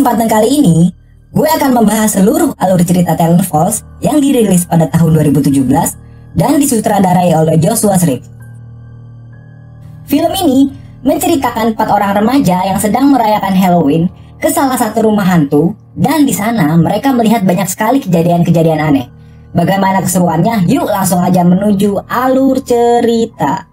kesempatan kali ini, gue akan membahas seluruh alur cerita Talent Falls yang dirilis pada tahun 2017 dan disutradarai oleh Joshua Shreve. Film ini menceritakan 4 orang remaja yang sedang merayakan Halloween ke salah satu rumah hantu, dan di sana mereka melihat banyak sekali kejadian-kejadian aneh. Bagaimana keseruannya? Yuk langsung aja menuju alur cerita.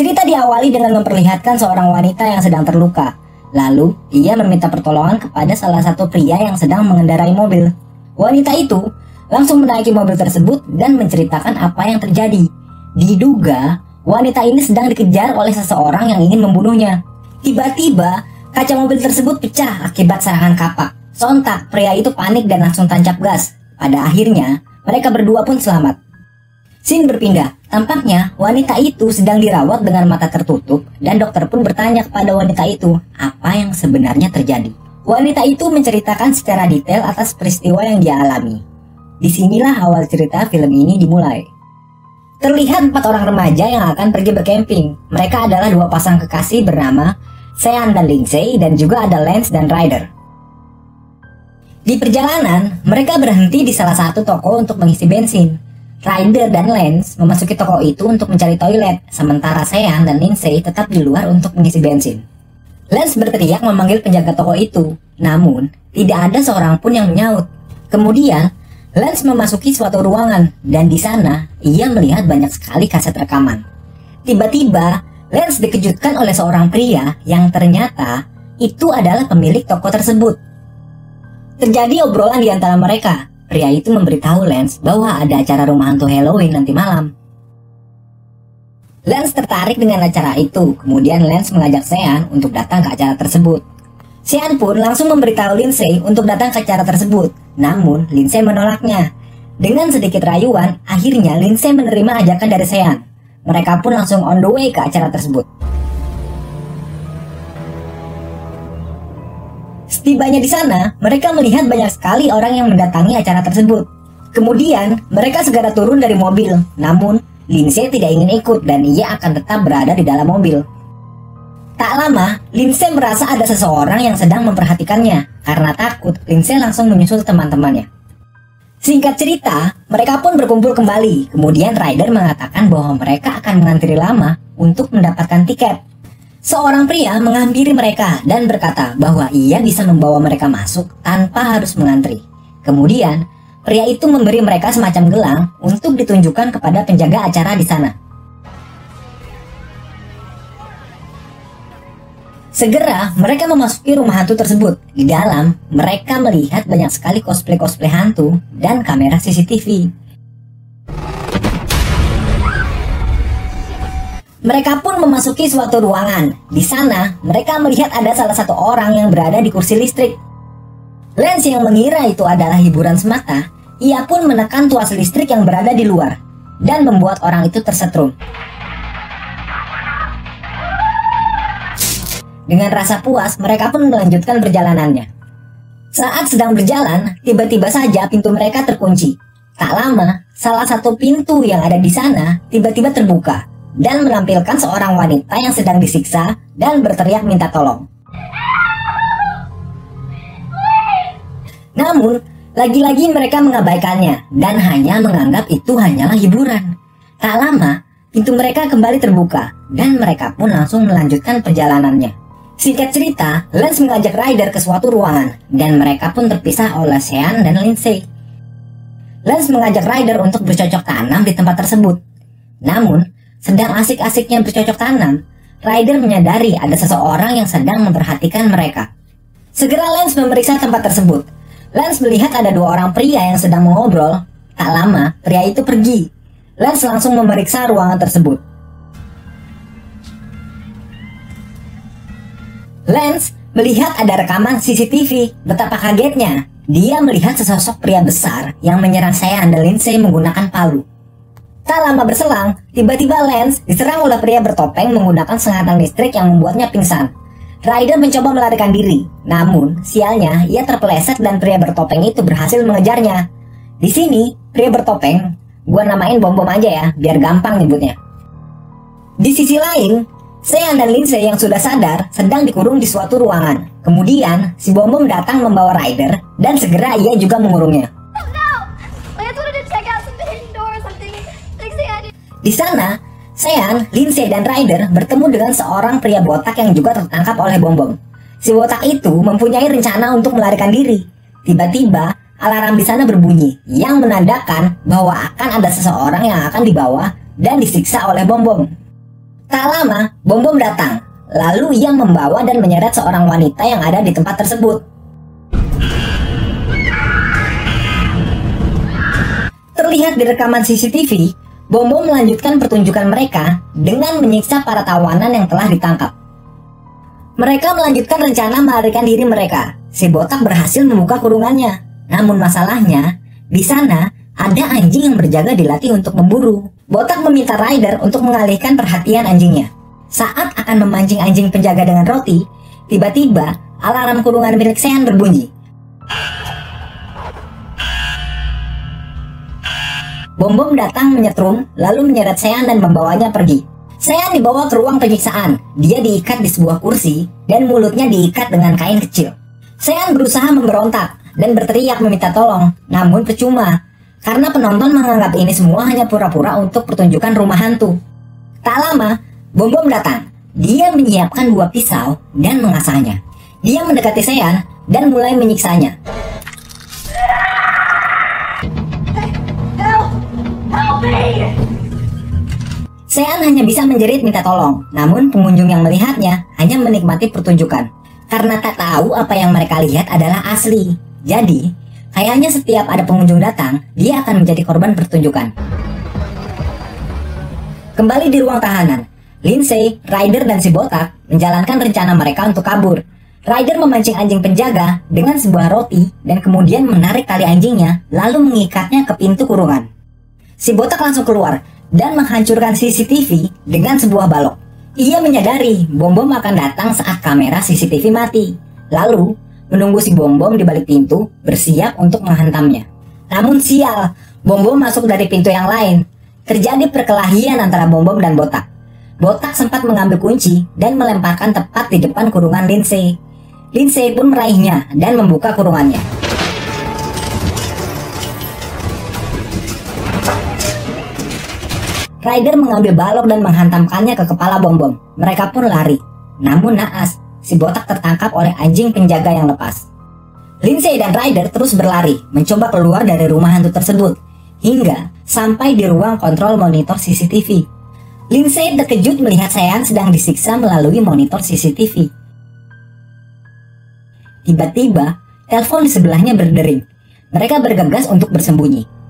Cerita diawali dengan memperlihatkan seorang wanita yang sedang terluka. Lalu, ia meminta pertolongan kepada salah satu pria yang sedang mengendarai mobil. Wanita itu langsung menaiki mobil tersebut dan menceritakan apa yang terjadi. Diduga, wanita ini sedang dikejar oleh seseorang yang ingin membunuhnya. Tiba-tiba, kaca mobil tersebut pecah akibat serangan kapak. Sontak, pria itu panik dan langsung tancap gas. Pada akhirnya, mereka berdua pun selamat. Scene berpindah. Tampaknya wanita itu sedang dirawat dengan mata tertutup dan dokter pun bertanya kepada wanita itu apa yang sebenarnya terjadi. Wanita itu menceritakan secara detail atas peristiwa yang dia alami. Disinilah awal cerita film ini dimulai. Terlihat 4 orang remaja yang akan pergi bercamping. Mereka adalah 2 pasang kekasih bernama Sean dan Lindsay, dan juga ada Lance dan Ryder. Di perjalanan, mereka berhenti di salah satu toko untuk mengisi bensin. Ryder dan Lance memasuki toko itu untuk mencari toilet, sementara Sean dan Lindsay tetap di luar untuk mengisi bensin. Lance berteriak memanggil penjaga toko itu, namun tidak ada seorang pun yang menyaut. Kemudian, Lance memasuki suatu ruangan, dan di sana ia melihat banyak sekali kaset rekaman. Tiba-tiba, Lance dikejutkan oleh seorang pria yang ternyata itu adalah pemilik toko tersebut. Terjadi obrolan di antara mereka. Pria itu memberitahu Lance bahwa ada acara rumah hantu Halloween nanti malam. Lance tertarik dengan acara itu, kemudian Lance mengajak Sean untuk datang ke acara tersebut. Sean pun langsung memberitahu Lindsay untuk datang ke acara tersebut, namun Lindsay menolaknya. Dengan sedikit rayuan, akhirnya Lindsay menerima ajakan dari Sean. Mereka pun langsung on the way ke acara tersebut. Setibanya di sana, mereka melihat banyak sekali orang yang mendatangi acara tersebut. Kemudian, mereka segera turun dari mobil. Namun, Lindsay tidak ingin ikut dan ia akan tetap berada di dalam mobil. Tak lama, Lindsay merasa ada seseorang yang sedang memperhatikannya. Karena takut, Lindsay langsung menyusul teman-temannya. Singkat cerita, mereka pun berkumpul kembali. Kemudian Ryder mengatakan bahwa mereka akan mengantri lama untuk mendapatkan tiket. Seorang pria menghampiri mereka dan berkata bahwa ia bisa membawa mereka masuk tanpa harus mengantri. Kemudian, pria itu memberi mereka semacam gelang untuk ditunjukkan kepada penjaga acara di sana. Segera, mereka memasuki rumah hantu tersebut. Di dalam, mereka melihat banyak sekali cosplay hantu dan kamera CCTV. Mereka pun memasuki suatu ruangan. Di sana, mereka melihat ada salah satu orang yang berada di kursi listrik. Lance yang mengira itu adalah hiburan semata, ia pun menekan tuas listrik yang berada di luar dan membuat orang itu tersetrum. Dengan rasa puas, mereka pun melanjutkan perjalanannya. Saat sedang berjalan, tiba-tiba saja pintu mereka terkunci. Tak lama, salah satu pintu yang ada di sana tiba-tiba terbuka dan menampilkan seorang wanita yang sedang disiksa dan berteriak minta tolong. Namun, lagi-lagi mereka mengabaikannya dan hanya menganggap itu hanyalah hiburan. Tak lama, pintu mereka kembali terbuka dan mereka pun langsung melanjutkan perjalanannya. Singkat cerita, Lance mengajak Ryder ke suatu ruangan dan mereka pun terpisah oleh Sean dan Lindsay. Lance mengajak Ryder untuk bercocok tanam di tempat tersebut. Namun, sedang asik-asiknya bercocok tanam, Ryder menyadari ada seseorang yang sedang memperhatikan mereka. Segera Lance memeriksa tempat tersebut. Lance melihat ada 2 orang pria yang sedang mengobrol. Tak lama, pria itu pergi. Lance langsung memeriksa ruangan tersebut. Lance melihat ada rekaman CCTV. Betapa kagetnya, dia melihat sesosok pria besar yang menyerang Sean dan Lindsay menggunakan palu. Tak lama berselang, tiba-tiba Lance diserang oleh pria bertopeng menggunakan sengatan listrik yang membuatnya pingsan. Ryder mencoba melarikan diri, namun sialnya ia terpeleset dan pria bertopeng itu berhasil mengejarnya. Di sini, pria bertopeng Gua namain Bom-Bom aja ya, biar gampang nyebutnya. Di sisi lain, Sean dan Lindsay yang sudah sadar sedang dikurung di suatu ruangan. Kemudian, si Bom-Bom datang membawa Ryder dan segera ia juga mengurungnya. Di sana, Sean, Lindsay, dan Ryder bertemu dengan seorang pria botak yang juga tertangkap oleh Bom-Bom. Si botak itu mempunyai rencana untuk melarikan diri. Tiba-tiba, alarm di sana berbunyi yang menandakan bahwa akan ada seseorang yang akan dibawa dan disiksa oleh Bom-Bom. Tak lama, Bom-Bom datang. Lalu ia membawa dan menyeret seorang wanita yang ada di tempat tersebut. Terlihat di rekaman CCTV, Bom-Bom melanjutkan pertunjukan mereka dengan menyiksa para tawanan yang telah ditangkap. Mereka melanjutkan rencana melarikan diri mereka. Si botak berhasil membuka kurungannya. Namun masalahnya, di sana ada anjing yang berjaga dilatih untuk memburu. Botak meminta Ryder untuk mengalihkan perhatian anjingnya. Saat akan memancing anjing penjaga dengan roti, tiba-tiba alarm kurungan milik Sean berbunyi. Bom-Bom datang menyetrum, lalu menyeret Sean dan membawanya pergi. Sean dibawa ke ruang penyiksaan. Dia diikat di sebuah kursi dan mulutnya diikat dengan kain kecil. Sean berusaha memberontak dan berteriak meminta tolong, namun percuma, karena penonton menganggap ini semua hanya pura-pura untuk pertunjukan rumah hantu. Tak lama, Bom-Bom datang. Dia menyiapkan 2 pisau dan mengasahnya. Dia mendekati Sean dan mulai menyiksanya. Sean hanya bisa menjerit minta tolong, namun pengunjung yang melihatnya hanya menikmati pertunjukan. Karena tak tahu apa yang mereka lihat adalah asli. Jadi, kayaknya setiap ada pengunjung datang, dia akan menjadi korban pertunjukan. Kembali di ruang tahanan, Lindsay, Ryder, dan si botak menjalankan rencana mereka untuk kabur. Ryder memancing anjing penjaga dengan sebuah roti dan kemudian menarik tali anjingnya lalu mengikatnya ke pintu kurungan. Si botak langsung keluar dan menghancurkan CCTV dengan sebuah balok. Ia menyadari Bom-Bom akan datang saat kamera CCTV mati. Lalu, menunggu si Bom-Bom di balik pintu, bersiap untuk menghantamnya. Namun sial, Bom-Bom masuk dari pintu yang lain. Terjadi perkelahian antara Bom-Bom dan botak. Botak sempat mengambil kunci dan melemparkan tepat di depan kurungan Lindsay. Lindsay pun meraihnya dan membuka kurungannya. Ryder mengambil balok dan menghantamkannya ke kepala Bom-Bom. Mereka pun lari. Namun naas, si botak tertangkap oleh anjing penjaga yang lepas. Lindsay dan Ryder terus berlari, mencoba keluar dari rumah hantu tersebut, hingga sampai di ruang kontrol monitor CCTV. Lindsay terkejut melihat Sean sedang disiksa melalui monitor CCTV. Tiba-tiba, telepon di sebelahnya berdering. Mereka bergegas untuk bersembunyi.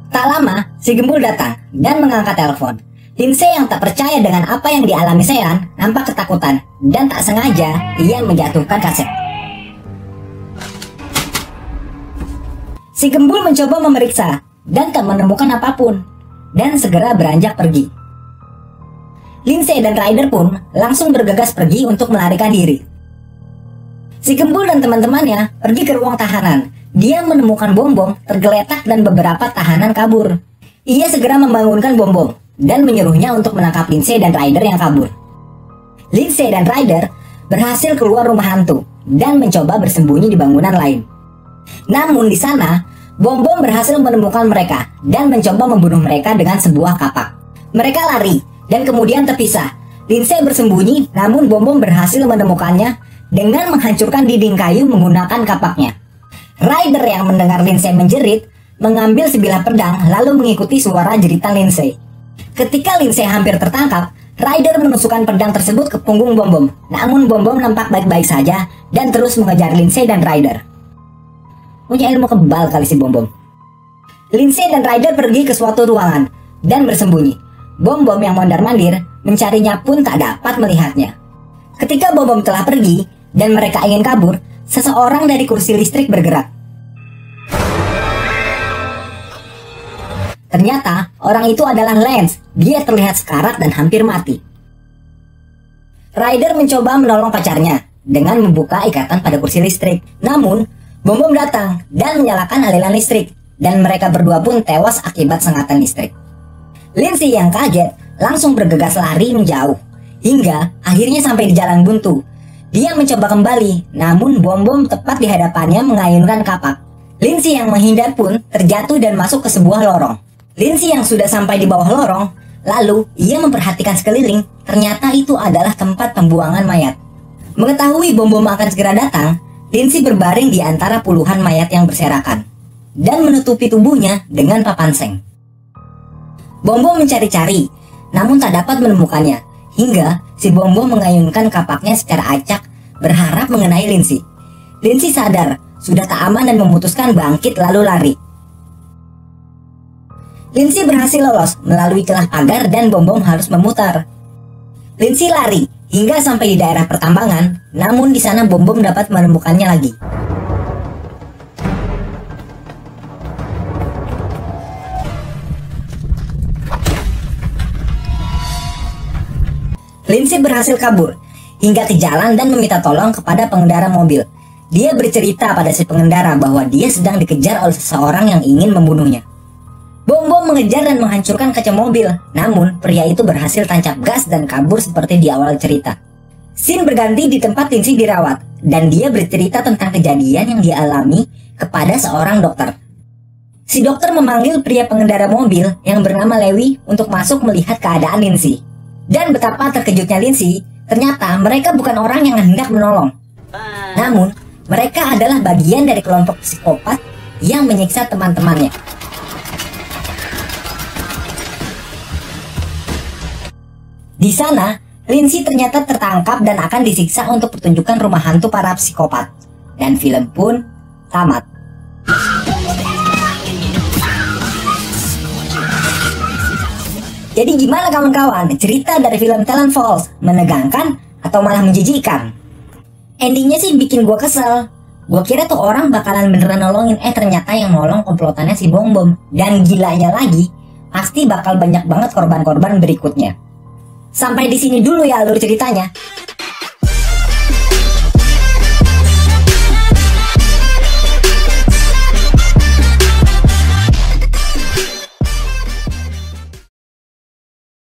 Tak lama, si Gembul datang dan mengangkat telepon. Lindsay yang tak percaya dengan apa yang dialami Sean nampak ketakutan dan tak sengaja ia menjatuhkan kaset. Si Gembul mencoba memeriksa dan tak menemukan apapun dan segera beranjak pergi. Lindsay dan Ryder pun langsung bergegas pergi untuk melarikan diri. Si Gembul dan teman-temannya pergi ke ruang tahanan. Dia menemukan Bom-Bom tergeletak dan beberapa tahanan kabur. Ia segera membangunkan Bom-Bom dan menyuruhnya untuk menangkap Lindsay dan Ryder yang kabur. Lindsay dan Ryder berhasil keluar rumah hantu dan mencoba bersembunyi di bangunan lain. Namun di sana, Bom-Bom berhasil menemukan mereka dan mencoba membunuh mereka dengan sebuah kapak. Mereka lari dan kemudian terpisah. Lindsay bersembunyi, namun Bom-Bom berhasil menemukannya dengan menghancurkan dinding kayu menggunakan kapaknya. Ryder yang mendengar Lindsay menjerit, mengambil sebilah pedang lalu mengikuti suara jeritan Lindsay. Ketika Lindsay hampir tertangkap, Ryder menusukkan pedang tersebut ke punggung Bom-Bom. Namun Bom-Bom nampak baik-baik saja dan terus mengejar Lindsay dan Ryder. Punya ilmu kebal kali si Bom-Bom. Lindsay dan Ryder pergi ke suatu ruangan dan bersembunyi. Bom-Bom yang mondar-mandir mencarinya pun tak dapat melihatnya. Ketika Bom-Bom telah pergi dan mereka ingin kabur, seseorang dari kursi listrik bergerak. Ternyata orang itu adalah Lance. Dia terlihat sekarat dan hampir mati. Ryder mencoba menolong pacarnya dengan membuka ikatan pada kursi listrik. Namun, Bom-Bom datang dan menyalakan aliran listrik. dan mereka berdua pun tewas akibat sengatan listrik. Lindsay yang kaget langsung bergegas lari menjauh, hingga akhirnya sampai di jalan buntu. Dia mencoba kembali, namun bom-bom tepat di hadapannya mengayunkan kapak. Lindsay yang menghindar pun terjatuh dan masuk ke sebuah lorong. Lindsay yang sudah sampai di bawah lorong, lalu ia memperhatikan sekeliling, ternyata itu adalah tempat pembuangan mayat. Mengetahui bom-bom akan segera datang, Lindsay berbaring di antara puluhan mayat yang berserakan dan menutupi tubuhnya dengan papan seng. Bom-bom mencari-cari, namun tak dapat menemukannya, hingga si bom-bom mengayunkan kapaknya secara acak berharap mengenai Lindsay. Lindsay sadar sudah tak aman dan memutuskan bangkit lalu lari. Lindsay berhasil lolos melalui celah pagar dan bom-bom harus memutar. Lindsay lari hingga sampai di daerah pertambangan, namun di sana bom-bom dapat menemukannya lagi. Lindsay berhasil kabur hingga ke jalan dan meminta tolong kepada pengendara mobil. Dia bercerita pada si pengendara bahwa dia sedang dikejar oleh seseorang yang ingin membunuhnya. Bom-bom mengejar dan menghancurkan kaca mobil, namun pria itu berhasil tancap gas dan kabur seperti di awal cerita. Scene berganti di tempat Lindsay dirawat, dan dia bercerita tentang kejadian yang dialami kepada seorang dokter. Si dokter memanggil pria pengendara mobil yang bernama Lewi untuk masuk melihat keadaan Lindsay. Dan betapa terkejutnya Lindsay, ternyata mereka bukan orang yang hendak menolong. Namun, mereka adalah bagian dari kelompok psikopat yang menyiksa teman-temannya. Di sana, Lindsay ternyata tertangkap dan akan disiksa untuk pertunjukan rumah hantu para psikopat. Dan film pun tamat. Jadi gimana kawan-kawan, cerita dari film Talon Falls menegangkan atau malah menjijikan? Endingnya sih bikin gue kesel. Gue kira tuh orang bakalan beneran nolongin, ternyata yang nolong komplotannya si bom-bom. Dan gilanya lagi, pasti bakal banyak banget korban-korban berikutnya. Sampai di sini dulu ya alur ceritanya.